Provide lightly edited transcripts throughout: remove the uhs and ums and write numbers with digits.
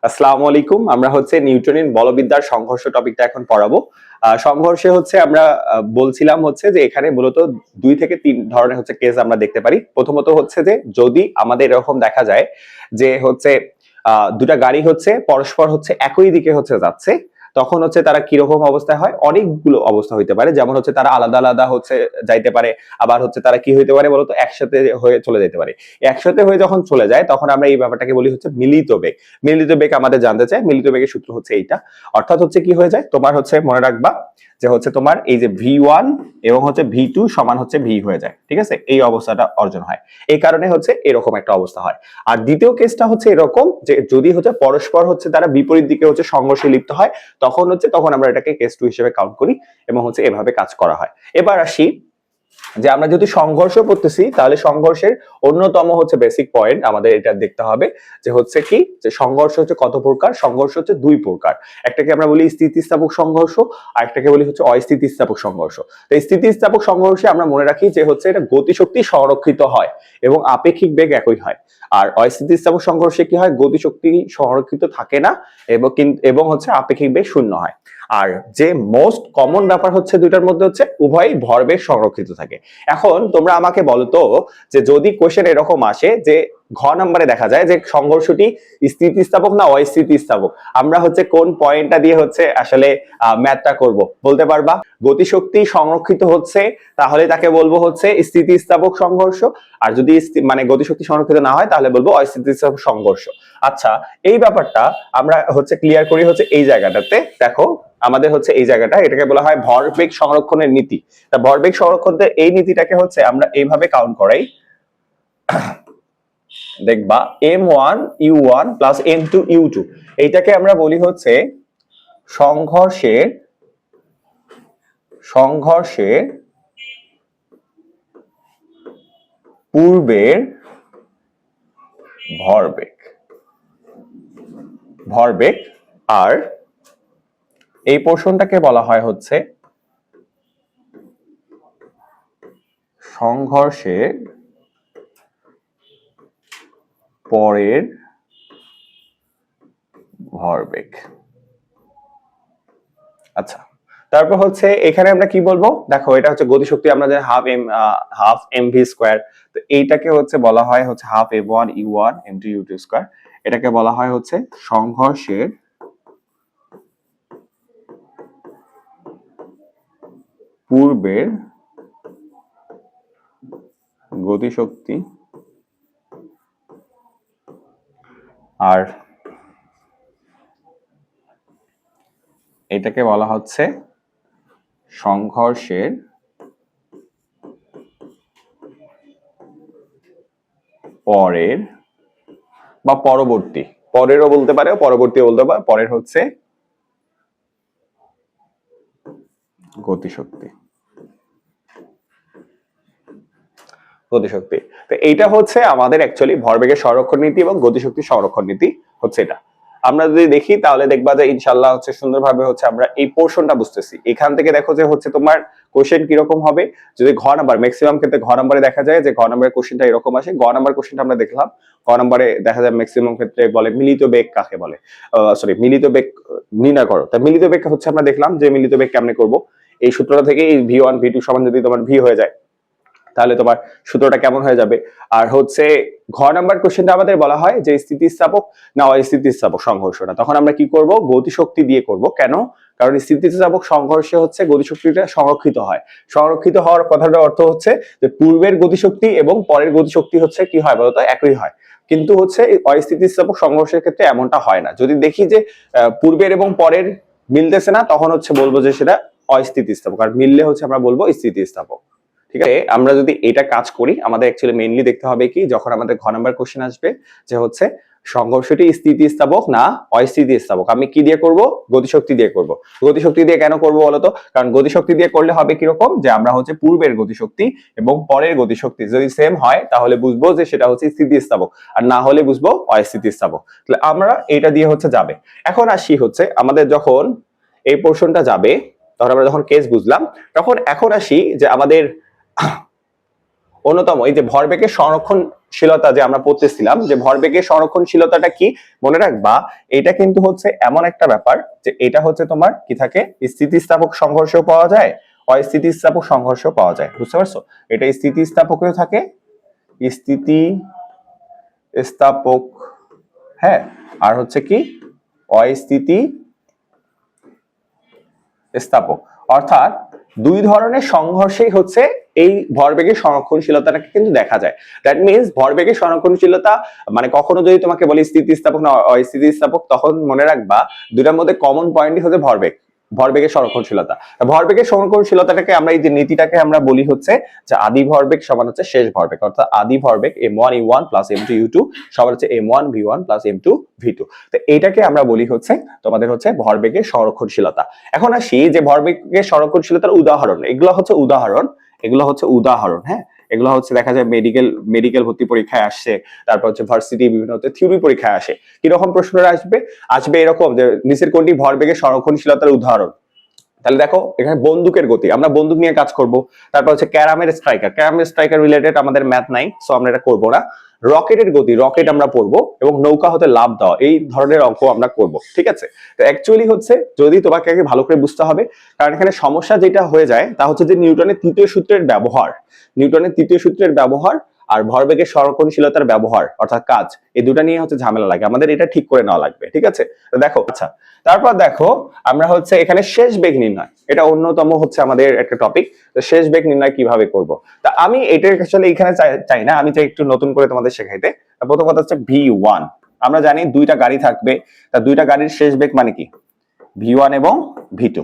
আসসালামু আলাইকুম। আমরা হচ্ছে নিউটনের বলবিদ্যার সংঘর্ষ টপিকটা এখন পড়াবো। সংঘর্ষে হচ্ছে আমরা বলছিলাম হচ্ছে যে এখানে মূলত ২ থেকে ৩ ধরনের হচ্ছে কেস আমরা দেখতে পারি। প্রথমত হচ্ছে যে যদি আমাদের এরকম দেখা যায় যে হচ্ছে ২ টা গাড়ি হচ্ছে পরস্পর হচ্ছে একই দিকে হচ্ছে যাচ্ছে, তখন হচ্ছে তারা কিরকম অবস্থায় হয়? অনেকগুলো অবস্থা হইতে পারে। যেমন হচ্ছে তারা আলাদা, আলাদা হচ্ছে যাইতে পারে। আবার হচ্ছে তারা কি হইতে পারে বলতো? একসাথে হয়ে চলে যাইতে পারে। একসাথে হয়ে যখন চলে যায় তখন আমরা এই ব্যাপারটাকে বলি হচ্ছে মিলিত বেগ। মিলিত বেগ আমাদের জানতে চাই। মিলিত বেগের সূত্র হচ্ছে এইটা। অর্থাৎ হচ্ছে কি হয়ে যায়? তোমার হচ্ছে মনে রাখবা যে হচ্ছে তোমার এই যে V1 এবং হচ্ছে V2 সমান হচ্ছে V হয়ে যায়। ঠিক আছে? এই অবস্থাটা অর্জন হয়। এই কারণে হচ্ছে এরকম একটা অবস্থা হয়। আর দ্বিতীয় কেসটা হচ্ছে এরকম যে যদি হচ্ছে পরস্পর হচ্ছে তারা বিপরীত দিকে হচ্ছে সংঘর্ষে লিপ্ত হয়, তখন আমরা এটাকে কেস 2 হিসেবে কাউন্ট করি এবং হচ্ছে এভাবে কাজ করা হয়। এবার আসি যে আমরা যদি সংঘর্ষ করতেছি তাহলে সংঘর্ষের অন্যতম হচ্ছে বেসিক পয়েন্ট আমাদের এটা দেখতে হবে যে হচ্ছে কি যে সংঘর্ষ হচ্ছে কত প্রকার? সংঘর্ষ হচ্ছে ২ প্রকার। একটাকে আমরা বলি স্থিতিস্থাপক সংঘর্ষ আর একটাকে বলি হচ্ছে অস্থিতিস্থাপক সংঘর্ষ। তো স্থিতিস্থাপক সংঘর্ষে আমরা মনে রাখি যে হচ্ছে এটা গতিশক্তি সংরক্ষিত হয় এবং আপেক্ষিক বেগ একই হয়। আর অস্থিতিস্থাপক সংঘর্ষে কি হয়? গতিশক্তি সংরক্ষিত থাকে না এবং হচ্ছে আপেক্ষিক বেগ শূন্য হয়। আর যে মোস্ট কমন ব্যাপার হচ্ছে দুইটার মধ্যে হচ্ছে উভয়ই ভরবেগ সংরক্ষিত থাকে। এখন তোমরা আমাকে বলো তো যে যদি কোশ্চেন এরকম আসে যে ঘ নম্বরে দেখা যায় যে সংঘর্ষটি স্থিতিস্থাপক না অস্থিতিস্থাপক, আমরা হচ্ছে কোন পয়েন্টটা দিয়ে হচ্ছে আসলে ম্যাথটা করব বলতে পারবা? গতিশক্তি সংরক্ষিত হচ্ছে তাহলে তাকে বলবো হচ্ছে স্থিতিস্থাপক সংঘর্ষ, আর যদি মানে গতিশক্তি সংরক্ষিত না হয় তাহলে বলবো অস্থিতিস্থাপক সংঘর্ষ। আচ্ছা, এই ব্যাপারটা আমরা হচ্ছে ক্লিয়ার করি হচ্ছে এই জায়গাটাতে। দেখো আমাদের হচ্ছে এই জায়গাটা, এটাকে বলা হয় ভরবেগ সংরক্ষণের নীতি। তা ভরবেগ সংরক্ষণের এই নীতিটাকে হচ্ছে আমরা এইভাবে কাউন্ট করাই। দেখবা M1U1 প্লাস M2U2, এইটাকে আমরা বলি হচ্ছে সংঘর্ষের পূর্বের ভরবেগ আর এই পোর্শনটাকে বলা হয় হচ্ছে সংঘর্ষের পরের ভরবেগ। আচ্ছা, তারপর হচ্ছে এখানে আমরা কি বলবো? দেখো এটা হচ্ছে গতিশক্তি আমাদের হাফ mv স্কয়ার। তো এইটাকে হচ্ছে বলা হয় হচ্ছে হাফ m1u1 m2u2 স্কয়ার। এটাকে বলা হয় হচ্ছে সংঘর্ষের পূর্বের গতিশক্তি আর এটাকে বলা হচ্ছে সংঘর্ষের পরের বা পরবর্তী, পরেরও বলতে পারে পরবর্তীও বলতে পারে, পরের হচ্ছে গতিশক্তি। তো এইটা হচ্ছে আমাদের অ্যাকচুয়ালি ভরবেগের সংরক্ষণ নীতি এবং গতিশক্তি সংরক্ষণ নীতি হচ্ছে এটা। আমরা যদি দেখি তাহলে দেখবা যে ইনশাআল্লাহ হচ্ছে সুন্দরভাবে হচ্ছে আমরা এই পোর্শনটা বুঝতেছি। এখান থেকে দেখো যে হচ্ছে তোমার কোশ্চেন কিরকম হবে যদি ঘ নাম্বার, ম্যাক্সিমাম ক্ষেত্রে ঘ নাম্বারে দেখা যায় যে ঘ নাম্বারের কোশ্চেনটা এরকম আসে। ঘ নাম্বার কোশ্চেনটা আমরা দেখলাম, ঘ নাম্বারে দেখা যায় ম্যাক্সিমাম ক্ষেত্রে বলে মিলিত বেগ কাকে বলে, সরি মিলিত বেগ নির্ণয় করো। তা মিলিত বেগ হচ্ছে আমরা দেখলাম যে মিলিত বেগ কেমনে করব। এই সূত্রটা থেকে এই V1 V2 সমান যদি তোমার V হয়ে যায় তাহলে তোমার সূত্রটা কেমন হয়ে যাবে? আর হচ্ছে ঘ নাম্বার কোশ্চেনটা আমাদের বলা হয় যে স্থিতিস্থাপক না অস্থিতিস্থাপক সংঘর্ষটা, তখন আমরা কি করব? গতিশক্তি দিয়ে করব। কেন? কারণ স্থিতিস্থাপক সংঘর্ষে হচ্ছে গতিশক্তিটা সংরক্ষিত হয়। সংরক্ষিত হওয়ার কথাটার অর্থ হচ্ছে যে পূর্বের গতিশক্তি এবং পরের গতিশক্তি হচ্ছে কি হয় বলতো? একই হয়। কিন্তু হচ্ছে অস্থিতিস্থাপক সংঘর্ষের ক্ষেত্রে এমনটা হয় না। যদি দেখি যে পূর্বের এবং পরের মিলতেছে না, তখন হচ্ছে বলবো যে সেটা অস্থিতিস্থাপক, আর মিললে হচ্ছে আমরা বলবো স্থিতিস্থাপক। ঠিক আছে, আমরা যদি এটা কাজ করি আমাদের অ্যাকচুয়ালি মেইনলি দেখতে হবে কি, যখন আমাদের ঘ নাম্বার কোশ্চেন আসবে যে হচ্ছে সংঘর্ষটি স্থিতিস্থাপক না অস্থিতিস্থাপক, আমি কি দিয়ে করব? গতিশক্তি দিয়ে করব। গতিশক্তি দিয়ে কেন করব বলতো? কারণ গতিশক্তি দিয়ে করলে হবে কিরকম যে আমরা হচ্ছে পূর্বের গতিশক্তি এবং পরের গতিশক্তি যদি সেম হয় তাহলে বুঝবো যে সেটা হচ্ছে স্থিতিস্থাপক, আর না হলে বুঝবো অস্থিতিস্থাপক। তাহলে আমরা এটা দিয়ে হচ্ছে যাবে। এখন আসি হচ্ছে আমাদের যখন এই পোর্শনটা যাবে, তখন আমরা যখন কেস বুঝলাম, তখন এখন আসি যে আমাদের অন্যতম এই যে ভরবেগের সংরক্ষণশীলতা যে আমরা পড়তেছিলাম, যে ভরবেগের সংরক্ষণশীলতাটা কি মনে রাখবা, এটা কিন্তু হচ্ছে এমন একটা ব্যাপার যে এটা হচ্ছে তোমার কি থাকে, স্থিতিস্থাপক সংঘর্ষ পাওয়া যায়, অস্থিতিস্থাপক সংঘর্ষ পাওয়া যায়, বুঝতে পারছো? এটা স্থিতিস্থাপকেও থাকে, স্থিতিস্থাপক, হ্যাঁ, আর হচ্ছে কি অস্থিতি স্থাপক, অর্থাৎ দুই ধরনের সংঘর্ষেই হচ্ছে এই ভরবেগের সংরক্ষণশীলতাটাকে কিন্তু দেখা যায়। দ্যাট মিনস ভরবেগের সংরক্ষণশীলতা মানে কখনো যদি তোমাকে বলি স্থিতিস্থাপক না অস্থিতিস্থাপক, তখন মনে রাখবা দুটার মধ্যে কমন পয়েন্টই হচ্ছে ভরবেগ, ভরবেগের সংরক্ষণশীলতা। ভরবেগের সংরক্ষণশীলতাটাকে আমরা এই যে নীতিটাকে আমরা বলি হচ্ছে যে আদি ভরবেগ সমান হচ্ছে শেষ ভরবেগ, অর্থাৎ আদি ভরবেগ m1 u1 plus m2 u2 সমান হচ্ছে m1 v1 plus m2 v2। তো এইটাকে আমরা বলি হচ্ছে তোমাদের হচ্ছে ভরবেগের সংরক্ষণশীলতা। এখন আসি যে ভরবেগের সংরক্ষণশীলতার উদাহরণ, এগুলো হচ্ছে উদাহরণ, এগুলো হচ্ছে উদাহরণ, হ্যাঁ, এগুলো হচ্ছে দেখা যায় মেডিকেল ভর্তি পরীক্ষায় আসছে, তারপর হচ্ছে ভার্সিটি বিভিন্ন থিওরি পরীক্ষায় আসে। কিরকম প্রশ্নটা আসবে? আসবে এরকম যে নিচের কোনটি ভরবেগের সংরক্ষণশীলতার উদাহরণ? তাহলে দেখো এখানে বন্দুকের গতি, আমরা বন্দুক নিয়ে কাজ করব। তারপর হচ্ছে ক্যারামের স্ট্রাইকার রিলেটেড আমাদের ম্যাথ নাই, সো আমরা এটা করবো না। রকেটের গতি, রকেট আমরা পড়বো, এবং নৌকা হতে লাভ দেওয়া, এই ধরনের অঙ্ক আমরা করব, ঠিক আছে? তো অ্যাকচুয়ালি হচ্ছে যদি তোমাকে আগে ভালো করে বুঝতে হবে, কারণ এখানে সমস্যা যেটা হয়ে যায় তা হচ্ছে যে নিউটনের তৃতীয় সূত্রের ব্যবহার, নিউটনের তৃতীয় সূত্রের ব্যবহার আর ভরবেগের সংরক্ষণশীলতার ব্যবহার অর্থাৎ কাজ, এই দুটা নিয়ে হচ্ছে ঝামেলা লাগে, আমাদের এটা ঠিক করে নেওয়া লাগবে, ঠিক আছে? তো দেখো, আচ্ছা তারপর দেখো আমরা হচ্ছে এখানে শেষ বেগ নির্ণয়, এটা অন্যতম হচ্ছে আমাদের একটা টপিক। তো শেষ বেগ নির্ণয় কিভাবে করব, তা আমি এটা আসলে এখানে চাই না, আমি চাই একটু নতুন করে তোমাদের শেখাইতে। প্রথম কথা হচ্ছে v1, আমরা জানি দুইটা গাড়ি থাকবে, তা দুইটা গাড়ির শেষ বেগ মানে কি v1 এবং v2।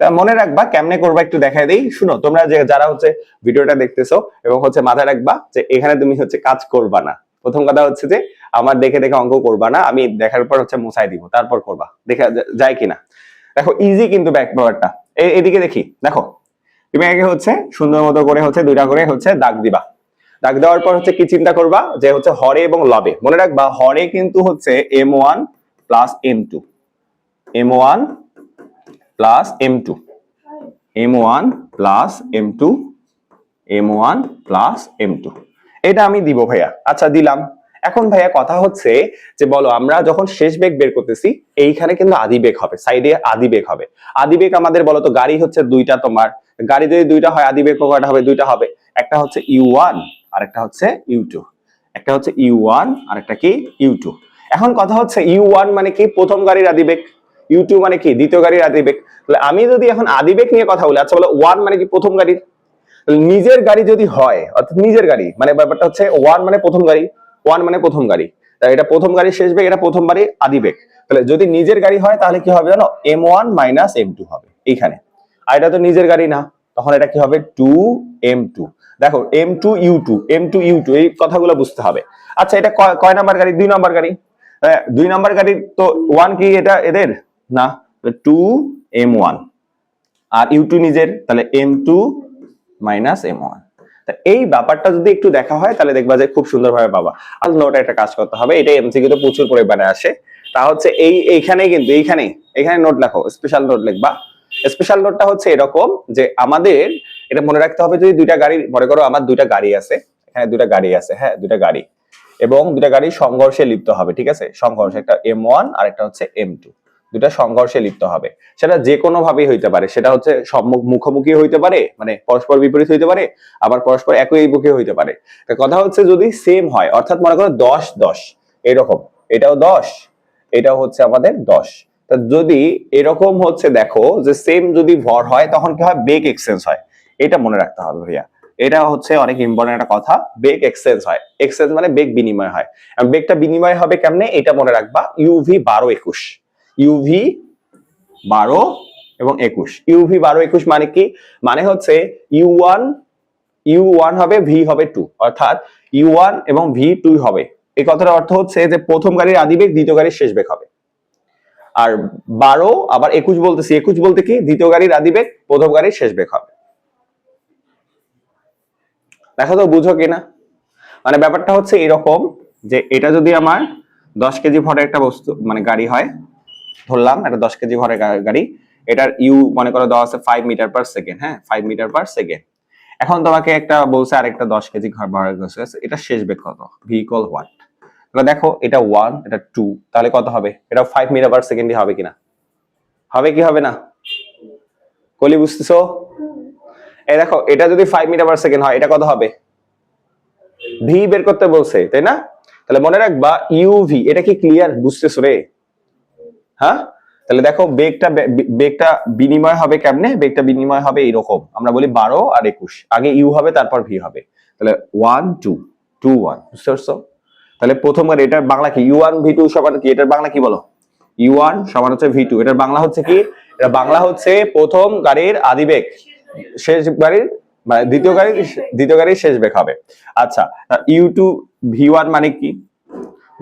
তা মনে রাখবা কেমনে করবা একটু দেখাই দেই, শুনো তোমরা যে যারা হচ্ছে ভিডিওটা দেখতেছো, এবং হচ্ছে মাথায় রাখবা যে এখানে তুমি হচ্ছে কাজ করবা না। প্রথম কথা হচ্ছে যে আমার দেখে দেখে অঙ্ক করবা না, আমি দেখার পর হচ্ছে মুছাই দিব, তারপর করবা, দেখা যায় কিনা। দেখো ইজি কিন্তু ব্যাপারটা, এদিকে দেখি, দেখো তুমি আগে হচ্ছে সুন্দর মতো করে হচ্ছে দুইটা করে হচ্ছে দাগ দিবা। দাগ দেওয়ার পর হচ্ছে কি চিন্তা করবা যে হচ্ছে হরে এবং লবে, মনে রাখবা হরে কিন্তু হচ্ছে m1 plus m2, m1 plus m2, m1 plus m2, m1 plus m2, এটা আমি দিব ভাইয়া। আচ্ছা দিলাম। এখন ভাইয়া কথা হচ্ছে যে বলো আমরা যখন শেষ বেগ বের করতেছি এইখানে কিন্তু আদি বেগ হবে, সাইডে আদি বেগ হবে। আদি বেগ আমাদের বলো তো গাড়ি হচ্ছে দুইটা, তোমার গাড়ি যদি দুইটা হয় আদি বেগ কয়টা হবে? দুইটা হবে, একটা হচ্ছে u1 আর একটা হচ্ছে u2, একটা হচ্ছে u1 আর একটা কি u2। এখন কথা হচ্ছে u1 মানে কি প্রথম গাড়ির আদি বেগ, u2 মানে কি দ্বিতীয় গাড়ির আদি বেগ। তাহলে আমি যদি এখন আদি বেগ নিয়ে কথা বলি, আচ্ছা বলো 1 মানে কি প্রথম গাড়ির, নিজের গাড়ি যদি হয় অর্থাৎ নিজের গাড়ি মানে ব্যাপারটা হচ্ছে 1 মানে প্রথম গাড়ি, 1 মানে প্রথম গাড়ি, তাই এটা প্রথম গাড়ির শেষ বেগ, এটা প্রথম বাড়ি আদি বেগ। তাহলে যদি নিজের গাড়ি হয় তাহলে কি হবে জানো? m1 মাইনাস m2 হবে এইখানে। আর এটা তো নিজের গাড়ি না, তখন এটা কি হবে 2m2। দেখো m2 u2, m2 u2 এই কথাগুলো বুঝতে হবে। আচ্ছা এটা কয় নাম্বার গাড়ি? 2 নাম্বার গাড়ি। 2 নাম্বার গাড়ির তো 1 কি এটা এদের না, 2m1 আর u2 নিজের, তাহলে m2 মাইনাস m1। এই ব্যাপারটা যদি একটু দেখা হয় তাহলে দেখবা যে খুব সুন্দরভাবে পাবা। আর নোট একটা কাজ করতে হবে, এটা এমসিকিউ তে প্রচুর পরিমাণে আসে, তা হচ্ছে এইখানে কিন্তু এইখানে নোট লেখো, স্পেশাল নোট লিখবা। স্পেশাল নোটটা হচ্ছে এরকম যে আমাদের এটা মনে রাখতে হবে, যদি দুইটা গাড়ি মনে করো আমার দুইটা গাড়ি আছে, এখানে দুইটা গাড়ি আছে, হ্যাঁ দুইটা গাড়ি, এবং দুইটা গাড়ি সংঘর্ষে লিপ্ত হবে, ঠিক আছে? সংঘর্ষ, একটা m1 আর একটা হচ্ছে m2, দুটা সংঘর্ষে লিপ্ত হবে। সেটা যে কোনো ভাবেই হইতে পারে, সেটা হচ্ছে মুখোমুখি হইতে পারে মানে পরস্পর বিপরীত হইতে পারে, আবার পরস্পর একই মুখে হইতে পারে। কথা হচ্ছে যদি সেম হয়, অর্থাৎ মনে করো 10-10 এরকম, এটাও 10, এটাও হচ্ছে আমাদের 10। তা যদি এরকম হচ্ছে দেখো যে সেম যদি ভর হয় তখন কি হয়? বেগ এক্সচেঞ্জ হয়, এটা মনে রাখতে হবে ভাইয়া। এটা হচ্ছে অনেক ইম্পর্টেন্ট একটা কথা, বেগ এক্সচেঞ্জ হয়, এক্সচেঞ্জ মানে বেগ বিনিময় হয়। বেগটা বিনিময় হবে কেমনে এটা মনে রাখবা, ইউভি 12-21, ইউভি 12 এবং 21, ইউভি 12-21 মানে কি? মানে হচ্ছে u1 হবে, v হবে 2, অর্থাৎ u1 এবং v 2 হবে। এই কথাটার অর্থ হচ্ছে যে প্রথম গাড়ির আদি বেগ দ্বিতীয় গাড়ির শেষ বেগ হবে। আর 12 আবার 21 বলতেছি, 21 বলতে কি দ্বিতীয় গাড়ির আদি বেগ প্রথম গাড়ির শেষ বেগ হবে। দেখো তো বুঝো কিনা? মানে ব্যাপারটা হচ্ছে এরকম যে এটা যদি আমার 10 কেজি ভরের একটা বস্তু মানে গাড়ি হয়, ধরলাম এটা 10 কেজি ভরের গাড়ি, এটার ইউ মনে করো দেওয়া আছে 5 মিটার পার সেকেন্ড, হ্যাঁ 5 মিটার পার সেকেন্ড। এখন তোমাকে একটা বলছে আরেকটা 10 কেজি ভরের বস্তু আছে, এটা শেষ বেগ কত? V equal what? তাহলে দেখো এটা 1 এটা 2, তাহলে কত হবে? এটা 5 মিটার পার সেকেন্ডে হবে কিনা? হবে কি হবে না? কলি বুঝতেছো? এই দেখো এটা যদি 5 মিটার পার সেকেন্ড হয়, এটা কত হবে? ভি বের করতে বলছে, তাই না? তাহলে মনে রাখবা ইউভি, এটা কি ক্লিয়ার? বুঝতেছো রে? হ্যাঁ, তাহলে দেখো বেগটা বিনিময় হবে কেমনে? বেগটা বিনিময় হবে এরকম, আমরা বলি 12 আর 21, আগে ইউ হবে তারপর ভি হবে। তাহলে 1 2 2 1, বুঝতে পারছো? তাহলে প্রথমবার এটার বাংলা কি? u1 v2 সমান কি? এটার বাংলা কি বলো? u1 সমান হচ্ছে v2, এটার বাংলা হচ্ছে কি? এটা বাংলা হচ্ছে প্রথম গাড়ির আদিবেগ শেষ গাড়ির মানে দ্বিতীয় গাড়ির শেষ বেগ হবে। আচ্ছা, u2 v1 মানে কি?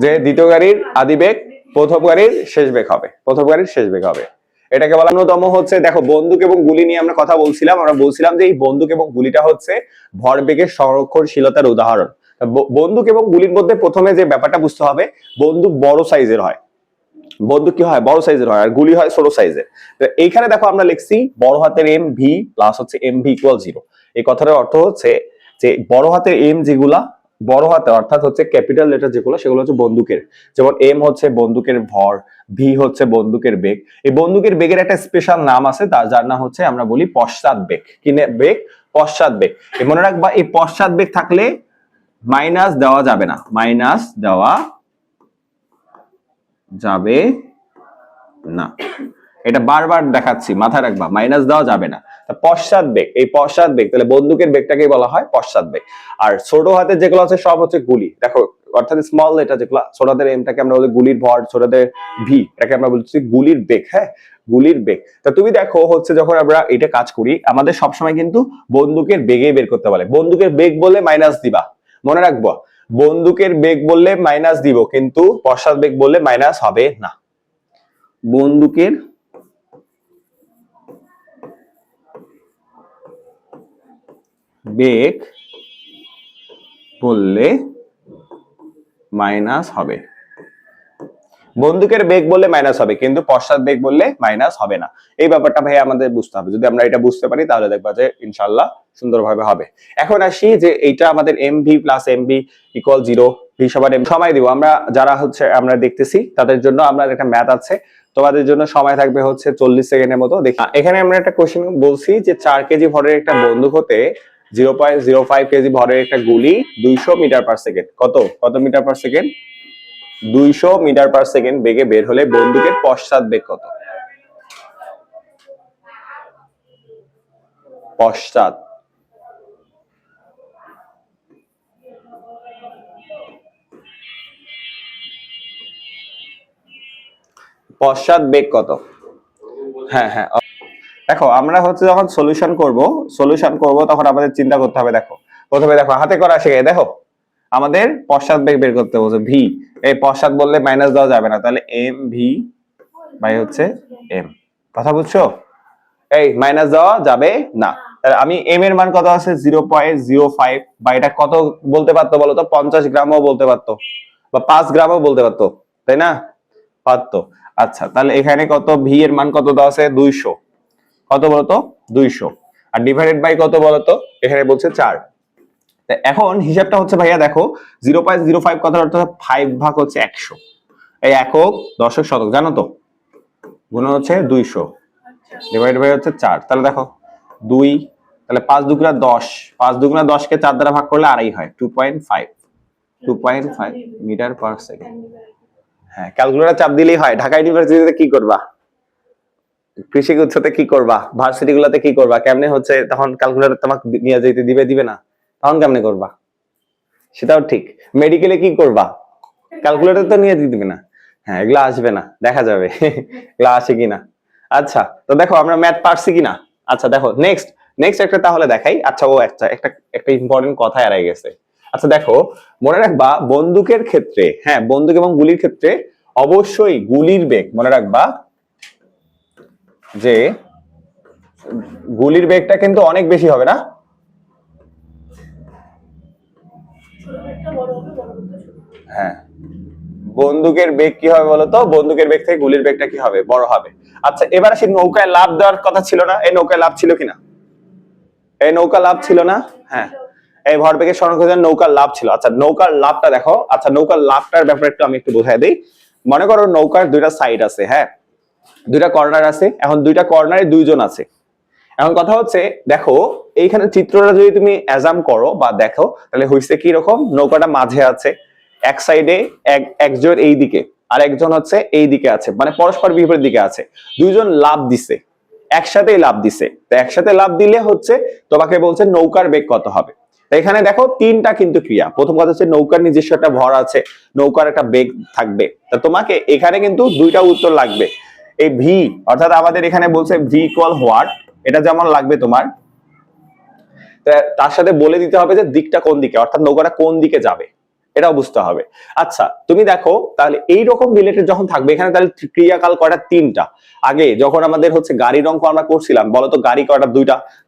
যে দ্বিতীয় গাড়ির আদিবেগ প্রথম গাড়ির শেষ বেগ হবে, প্রথম গাড়ির শেষ বেগ হবে। এটাকে বলা অন্যতম হচ্ছে, দেখো বন্দুক এবং গুলি নিয়ে আমরা কথা বলছিলাম, আমরা বলছিলাম যে এই বন্দুক এবং গুলিটা হচ্ছে ভরবেগের সংরক্ষণশীলতার উদাহরণ। বন্দুক এবং গুলির মধ্যে প্রথমে যে ব্যাপারটা বুঝতে হবে, বন্দুক বড় সাইজের হয়, বন্দুক কি হয়? বড় সাইজের হয়, আর গুলি হয় ছোট সাইজের। তো এইখানে দেখো আমরা লিখছি বড় হাতের এম ভি প্লাস হচ্ছে এম ভি ইকুয়াল 0। এই কথাটার অর্থ হচ্ছে যে বড় হাতের এম যেগুলা বড় হাতে অর্থাৎ হচ্ছে ক্যাপিটাল লেটার যেগুলো, সেগুলো হচ্ছে বন্দুকের, যেমন এম হচ্ছে বন্দুকের ভর, ভি হচ্ছে বন্দুকের বেগ। এই বন্দুকের বেগের একটা স্পেশাল নাম আছে, যার নাম হচ্ছে আমরা বলি পশ্চাৎ বেগ। কি বেগ? পশ্চাৎ বেগ। মনে রাখবা এই পশ্চাৎ বেগ থাকলে মাইনাস দেওয়া যাবে না, মাইনাস দেওয়া যাবে না, এটা বারবার দেখাচ্ছি, মাথায় রাখবা, মাইনাস দেওয়া যাবে না। পশ্চাৎ বেগ, এই পশ্চাৎ বেগ, তাহলে বন্দুকের বেগটাকে বলা হয় পশ্চাৎ বেগ। আর ছোট হাতের যেগুলো আছে সব হচ্ছে গুলি, দেখো অর্থাৎ স্মল লেটার যেগুলো, ছোট হাতের এমটাকে আমরা বলি গুলির ভর, ছোট হাতের ভি এটাকে আমরা বলছি গুলির বেগ। হ্যাঁ, গুলির বেগ। তা তুমি দেখো হচ্ছে যখন আমরা এটা কাজ করি, আমাদের সবসময় কিন্তু বন্দুকের বেগে বের করতে বলে। বন্দুকের বেগ বললে মাইনাস দিবা, মনে রাখবো, বন্দুকের বেগ বললে মাইনাস দিব, কিন্তু পশ্চাৎ বেগ বললে মাইনাস হবে না। বন্দুকের বেগ বললে মাইনাস হবে, বন্দুকের বেগ বললে মাইনাস হবে, কিন্তু পশ্চাৎ বেগ বললে মাইনাস হবে না। এই ব্যাপারটা ভাই আমাদের বুঝতে হবে। যদি আমরা এটা বুঝতে পারি তাহলে দেখবা যে ইনশাআল্লাহ সুন্দরভাবে হবে। এখন আসি যে এইটা আমাদের mv plus mv equal 0, V সমান m। সময় দিব আমরা, যারা হচ্ছে আমরা দেখতেছি তাদের জন্য আমরা একটা ম্যাথ আছে, তোমাদের জন্য সময় থাকবে হচ্ছে 40 সেকেন্ডের মতো। দেখি এখানে আমরা একটা কোশ্চেন বলছি যে 4 কেজি ভরের একটা বন্দুক হতে 0.05 কেজি ভরের একটা গুলি 200 মিটার পার সেকেন্ড, কত metre per second? 200 metre per second বেগে বের হলে বন্দুকের পশ্চাৎ বেগ কত? পশ্চাৎ পশ্চাৎ বেগ কত? হ্যাঁ হ্যাঁ, দেখো আমরা হচ্ছে যখন সলিউশন করব তখন আমাদের চিন্তা করতে হবে। দেখো প্রথমে দেখো হাতে করা শিখে, দেখো আমাদের পশ্চাৎ বেগ বের করতে বলছে ভি, এই পশ্চাৎ বললে মাইনাস দেওয়া যাবে না, তাহলে এম ভি বাই হচ্ছে এম। কথা বুঝছো? এই মাইনাস দেওয়া যাবে না। তাহলে আমি এম এর মান কত আছে? 0.05, বা এটা কত বলতে পারতো বলো তো? 50 গ্রামও বলতে পারতো, বা 5 গ্রামও বলতে পারতো, তাই না? পারতো। আচ্ছা, তাহলে এখানে কত? ভি এর মান কত দেওয়া আছে? 200, কত বলতো? 200, আর ডিভাইডেড বাই কত বলতো? এখানে বলছে 4। এখন হিসাবটা হচ্ছে ভাইয়া দেখো 0.05 কথার অর্থ 5 ভাগ হচ্ছে 100, এই একক দশক শতক জানো তো, গুণ হচ্ছে 200 ডিভাইড বাই হচ্ছে 4। তাহলে দেখো 2, তাহলে 5 দুগুণা 10, 5 দুগুণা 10 কে 4 দ্বারা ভাগ করলে আড়াই হয়, 2.5 মিটার পার সেকেন্ড। হ্যাঁ, ক্যালকুলেটর চাপ দিলেই হয়। ঢাকা ইউনিভার্সিটিতে কি করবা? কৃষি উৎসতে কি করবা? ভার্সিটি গুলাতে কি করবা? কেমনে হচ্ছে তখন ক্যালকুলেটর তোমাকে নিয়ে যেতে দিবে না, তখন কেমনে করবা? সেটাও ঠিক। মেডিকেলে কি করবা? ক্যালকুলেটর তো নিয়ে দিবে না। হ্যাঁ, এগুলা আসবে না, দেখা যাবে এগুলা আসে কিনা। আচ্ছা, তো দেখো আমরা ম্যাথ পারছি কিনা। আচ্ছা দেখো নেক্সট একটা তাহলে দেখাই। আচ্ছা ও একটা ইম্পর্টেন্ট কথা এড়াই গেছে। আচ্ছা দেখো, মনে রাখবা বন্দুকের ক্ষেত্রে, হ্যাঁ বন্দুক এবং গুলির ক্ষেত্রে অবশ্যই গুলির বেগ মনে রাখবা যে গুলির বেগটা কিন্তু অনেক বেশি হবে না? হ্যাঁ, বন্দুকের বেগ কি হবে বলতো? বন্দুকের বেগ থেকে গুলির বেগটা কি হবে? বড় হবে। আচ্ছা এবার আসি নৌকায় লাফ দেওয়ার কথা ছিল না, এই নৌকায় লাফ ছিল কিনা? এই নৌকা লাভ ছিল না? হ্যাঁ, এই ভরবেগের সংরক্ষণ নৌকার লাভ ছিল। আচ্ছা নৌকার লাভটা দেখো। আচ্ছা নৌকার লাভটার ব্যাপারে একটু আমি একটু বোঝাই দিই। মনে করো নৌকার দুইটা সাইড আছে, হ্যাঁ, দুইটা কর্নার আছে। এখন দুইটা কর্নারে দুইজন আছে। এখন কথা হচ্ছে দেখো এইখানে চিত্রটা যদি তুমি অ্যাজাম করো বা দেখো তাহলে হইছে কি রকম, নৌকাটা মাঝে আছে, এক সাইডে একজন এই দিকে আর একজন হচ্ছে এই দিকে আছে, মানে পরস্পর বিপরীত দিকে আছে। দুইজন লাভ দিছে, একসাথে লাভ দিছে। তো একসাথে লাভ দিলে হচ্ছে তোমাকে বলছে নৌকার বেগ কত হবে। এখানে দেখো তিনটা কিন্তু ক্রিয়া। প্রথম কথা হচ্ছে নৌকার নিজস্ব একটা ভর আছে, নৌকার একটা বেগ থাকবে। তা তোমাকে এখানে কিন্তু দুইটা উত্তর লাগবে। এই ভি অর্থাৎ আমাদের এখানে বলছে ভি ইকুয়াল হোয়াট, এটা যেমন লাগবে তোমার, তার সাথে বলে দিতে হবে যে দিকটা কোন দিকে, অর্থাৎ নৌকাটা কোন দিকে যাবে, এটাও বুঝতে হবে। আচ্ছা তুমি দেখো তাহলে এইরকম রিলেটেড যখন থাকবে এখানে, তাহলে ক্রিয়াকাল কয়টা? তিনটা। আগে যখন আমাদের হচ্ছে গাড়ির অঙ্ক আমরা করছিলাম, বলতো গাড়ি কয়টা?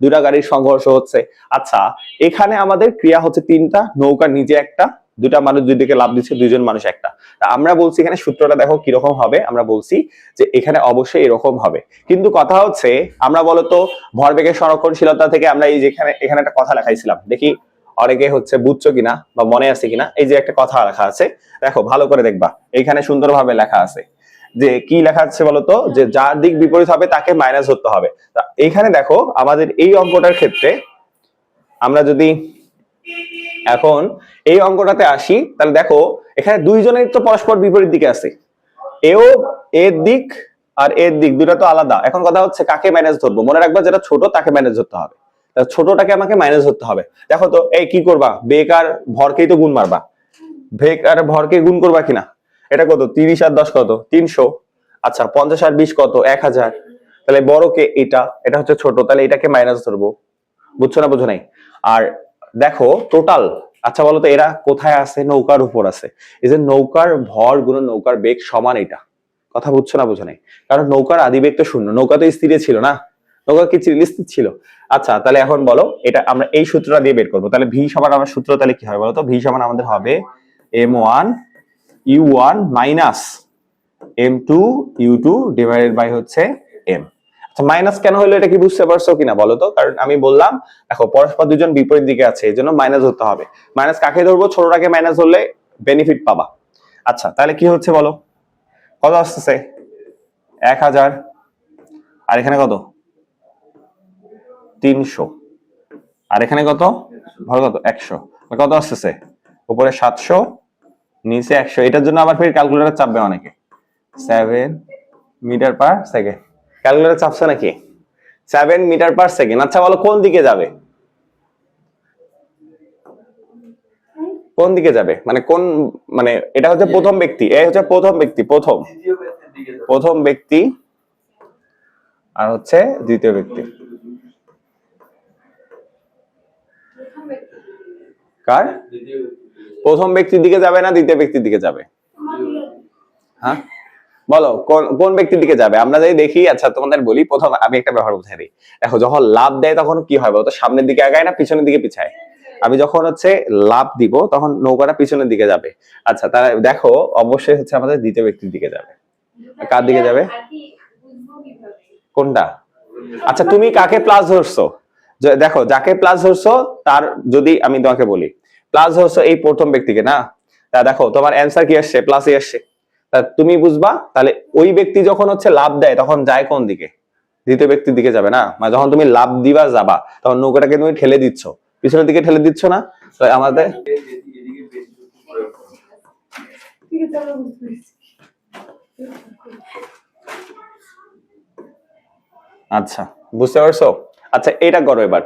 দুইটা গাড়ির সংঘর্ষ হচ্ছে। আচ্ছা এখানে আমাদের ক্রিয়া হচ্ছে তিনটা, নৌকা নিজে একটা, দুইটা মানুষ দুই দিকে লাভ দিচ্ছে, দুইজন মানুষ একটা। আমরা বলছি এখানে সূত্রটা দেখো কিরকম হবে, আমরা বলছি যে এখানে অবশ্যই এরকম হবে। কিন্তু কথা হচ্ছে আমরা বলতো ভরবেগের সংরক্ষণশীলতা থেকে আমরা এই যেখানে এখানে একটা কথা লেখাইছিলাম, দেখি অনেকে হচ্ছে বুঝছো কিনা বা মনে আছে কিনা। এই যে একটা কথা লেখা আছে, দেখো ভালো করে দেখবা, এখানে সুন্দরভাবে লেখা আছে যে কি লেখা আছে বলতো, যে যার দিক বিপরীত হবে তাকে মাইনাস ধরতে হবে। এইখানে দেখো আমাদের এই অঙ্কটার ক্ষেত্রে আমরা যদি এখন এই অঙ্কটাতে আসি, তাহলে দেখো এখানে দুইজনের তো পরস্পর বিপরীত দিকে আছে, এও এর দিক আর এর দিক দুটো তো আলাদা। এখন কথা হচ্ছে কাকে মাইনাস ধরবো? মনে রাখবা যেটা ছোট তাকে মাইনাস ধরতে হবে, ছোটটাকে আমাকে মাইনাস ধরতে হবে। দেখো তো এই কি করবা, বেগ আর ভরকেই তো গুণ মারবা, বেগ আর ভরকে গুণ করবা কিনা। এটা কত? 30 আর 10 কত? 300। আচ্ছা 50 আর 20 কত? 1000। তাহলে বড়কে এটা হচ্ছে ছোট, তাহলে এটাকে মাইনাস ধরবো। বুঝছো না? বুঝো নাই? আর দেখো টোটাল, আচ্ছা বলতো এরা কোথায় আছে? নৌকার উপর আছে। এই যে নৌকার ভর গুণন নৌকার বেগ সমান, এটা কথা বুঝছো না? বুঝো নাই? কারণ নৌকার আদিবেগ তো শূন্য, নৌকা তো স্থিরে ছিল না, নৌকা কি স্থির ছিল? আচ্ছা তাহলে এখন বলো এটা আমরা এই সূত্রটা দিয়ে বের করবো। তাহলে ভি সমান আমার সূত্র তাহলে কি হবে বলো তো? ভি সমান আমাদের হবে m1 u1 minus m2 u2 divided by হচ্ছে m। আচ্ছা মাইনাস কেন হলো এটা কি বুঝতে পারছো কিনা বলো তো? কারণ আমি বললাম দেখো পরস্পর দুজন বিপরীত দিকে আছে, এই জন্য মাইনাস ধরতে হবে। মাইনাস কাকে ধরবো? ছোটটাকে মাইনাস ধরলে বেনিফিট পাবা। আচ্ছা তাহলে কি হচ্ছে বলো, কত আসতেছে? 1000। আর এখানে কত? 300। আর এখানে কত? ভর কত? 100। কত আসতেছে? উপরে 700, নিচে 100। এটার জন্য আবার ফির ক্যালকুলেটর চাপবে অনেকে। 7 মিটার পার সেকেন্ড। ক্যালকুলেটর চাপছে নাকি? 7 মিটার পার সেকেন্ড। আচ্ছা বলো কোন দিকে যাবে? কোন দিকে যাবে মানে কোন, মানে এটা হচ্ছে প্রথম ব্যক্তি, এই হচ্ছে প্রথম ব্যক্তি, প্রথম ব্যক্তি আর হচ্ছে দ্বিতীয় ব্যক্তি। কার? প্রথম ব্যক্তির দিকে যাবে না দ্বিতীয় ব্যক্তির দিকে যাবে? হ্যাঁ বলো কোন ব্যক্তির দিকে যাবে? আমরা যদি দেখি, আচ্ছা তোমাদের বলি, প্রথম আমি একটা ব্যবহার বুঝাই দিই। দেখো যখন লাভ দেয় তখন কি হয় বলতো? সামনের দিকে আগায় না পিছনের দিকে পিছায়? আমি যখন হচ্ছে লাভ দিব তখন নৌকাটা পিছনের দিকে যাবে। আচ্ছা তাহলে দেখো অবশ্যই হচ্ছে আমাদের দ্বিতীয় ব্যক্তির দিকে যাবে। কার দিকে যাবে? কোনটা? আচ্ছা তুমি কাকে প্লাস ধরছো? দেখো যাকে প্লাস ধরছো তার, যদি আমি তোমাকে বলি প্লাস ধরছো এই প্রথম ব্যক্তিকে না, তা দেখো তোমার অ্যান্সার কি আসছে? প্লাসই আসছে। তা তুমি বুঝবা তাহলে ওই ব্যক্তি যখন হচ্ছে লাভ দেয় তখন যায় কোন দিকে? দ্বিতীয় ব্যক্তির দিকে যাবে না? মানে যখন তুমি লাভ দিবা যাবা তখন নৌকাটাকে তুমি ঠেলে দিচ্ছ, পিছনের দিকে ঠেলে দিচ্ছ না? তো আমাদের আচ্ছা বুঝতে পারছো? আচ্ছা এটা করো এবার,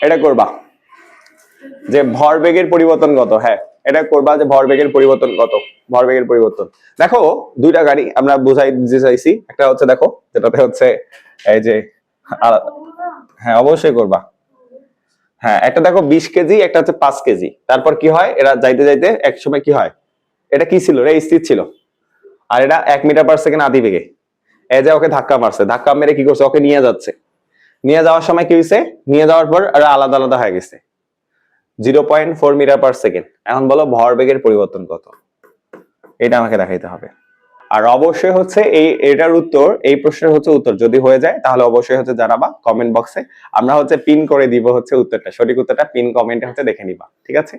এটা করবা যে ভরবেগের পরিবর্তন কত। হ্যাঁ এটা করবা যে ভরবেগের পরিবর্তন কত, ভরবেগের পরিবর্তন। দেখো দুইটা গাড়ি আমরা বুঝাই দিতে চাইছি, একটা হচ্ছে দেখো যেটাতে হচ্ছে এই যে হ্যাঁ অবশ্যই করবা। হ্যাঁ একটা দেখো 20 কেজি, একটা হচ্ছে 5 কেজি। তারপর কি হয়, এরা যাইতে যাইতে এক সময় কি হয়, এটা কি ছিল রে? স্থির ছিল। আর এটা 1 মিটার পার সেকেন্ড আদি বেগে এই যে ওকে ধাক্কা মারছে, ধাক্কা মেরে কি করছে? ওকে নিয়ে যাচ্ছে। নিয়ে যাওয়ার সময় কি হয়েছে? নিয়ে যাওয়ার পর এরা আলাদা আলাদা হয়ে গেছে। 0.4 মিটার পার সেকেন্ড। এখন বলো ভরবেগের পরিবর্তন কত, এটা আমাকে দেখাইতে হবে। আর অবশ্যই হচ্ছে এটার উত্তর, এই প্রশ্নের হচ্ছে উত্তর যদি হয়ে যায় তাহলে অবশ্যই হচ্ছে জানাবা কমেন্ট বক্সে। আমরা হচ্ছে পিন করে দিব হচ্ছে উত্তরটা, সঠিক উত্তরটা পিন কমেন্টে হচ্ছে দেখে নিবা, ঠিক আছে।